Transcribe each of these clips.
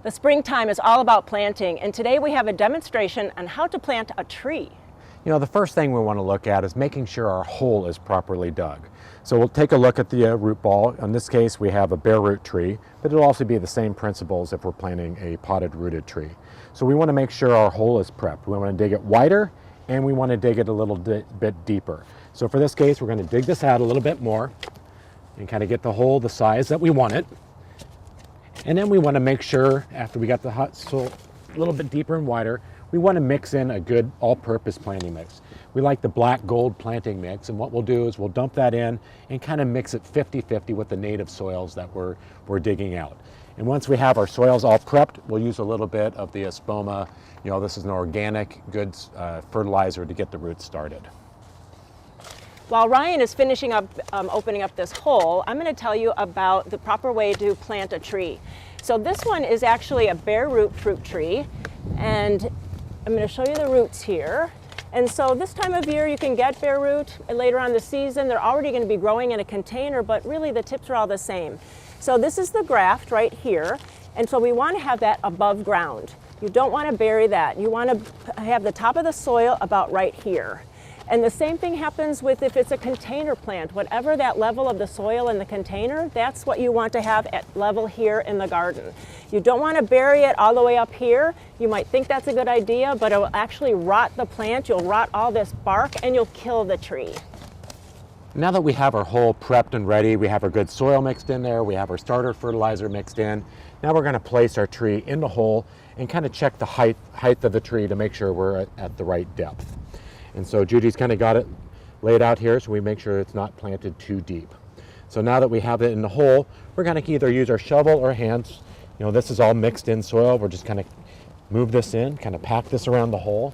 The springtime is all about planting, and today we have a demonstration on how to plant a tree. You know, the first thing we want to look at is making sure our hole is properly dug. So we'll take a look at the root ball. In this case, we have a bare root tree, but it'll also be the same principles if we're planting a potted rooted tree. So we want to make sure our hole is prepped. We want to dig it wider, and we want to dig it a little bit deeper. So for this case, we're going to dig this out a little bit more and kind of get the hole the size that we want it. And then we want to make sure, after we got the hot soil a little bit deeper and wider, we want to mix in a good all-purpose planting mix. We like the black gold planting mix, and what we'll do is we'll dump that in and kind of mix it 50-50 with the native soils that we're digging out. And once we have our soils all prepped, we'll use a little bit of the espalier. You know, this is an organic, good fertilizer to get the roots started. While Ryan is finishing up opening up this hole, I'm going to tell you about the proper way to plant a tree. So this one is actually a bare root fruit tree, and I'm going to show you the roots here. And so this time of year you can get bare root. Later on in the season they're already going to be growing in a container, but really the tips are all the same. So this is the graft right here, and so we want to have that above ground. You don't want to bury that. You want to have the top of the soil about right here. And the same thing happens with if it's a container plant. Whatever that level of the soil in the container, that's what you want to have at level here in the garden. You don't want to bury it all the way up here. You might think that's a good idea, but it will actually rot the plant. You'll rot all this bark and you'll kill the tree. Now that we have our hole prepped and ready, we have our good soil mixed in there, we have our starter fertilizer mixed in, now we're going to place our tree in the hole and kind of check the height of the tree to make sure we're at the right depth. And so Judy's kind of got it laid out here, so we make sure it's not planted too deep. So now that we have it in the hole, we're going to either use our shovel or hands. You know, this is all mixed in soil. We're just kind of move this in, kind of pack this around the hole.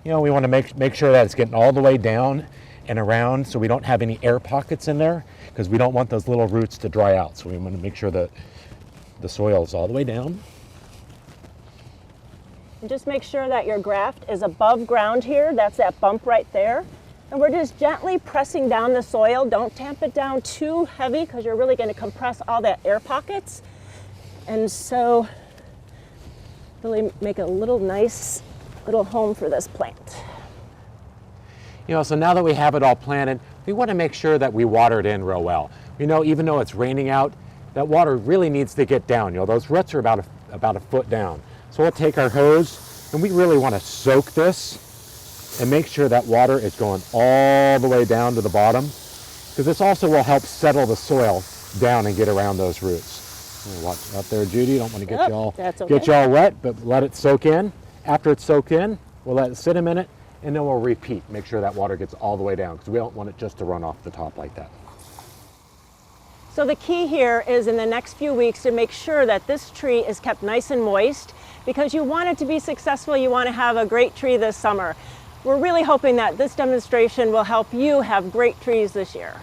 You know, we want to make sure that it's getting all the way down and around so we don't have any air pockets in there, because we don't want those little roots to dry out. So we want to make sure that the soil is all the way down. And just make sure that your graft is above ground here. That's that bump right there. And we're just gently pressing down the soil. Don't tamp it down too heavy because you're really going to compress all that air pockets. And so really make a little nice little home for this plant. You know, so now that we have it all planted, we want to make sure that we water it in real well. You know, even though it's raining out, that water really needs to get down. You know, those roots are about a foot down. So we'll take our hose and we really want to soak this and make sure that water is going all the way down to the bottom, because this also will help settle the soil down and get around those roots. Watch out there, Judy. Don't want to get y'all wet, but let it soak in. After it's soaked in, we'll let it sit a minute and then we'll repeat. Make sure that water gets all the way down, because we don't want it just to run off the top like that. So the key here is in the next few weeks to make sure that this tree is kept nice and moist, because you want it to be successful. You want to have a great tree this summer. We're really hoping that this demonstration will help you have great trees this year.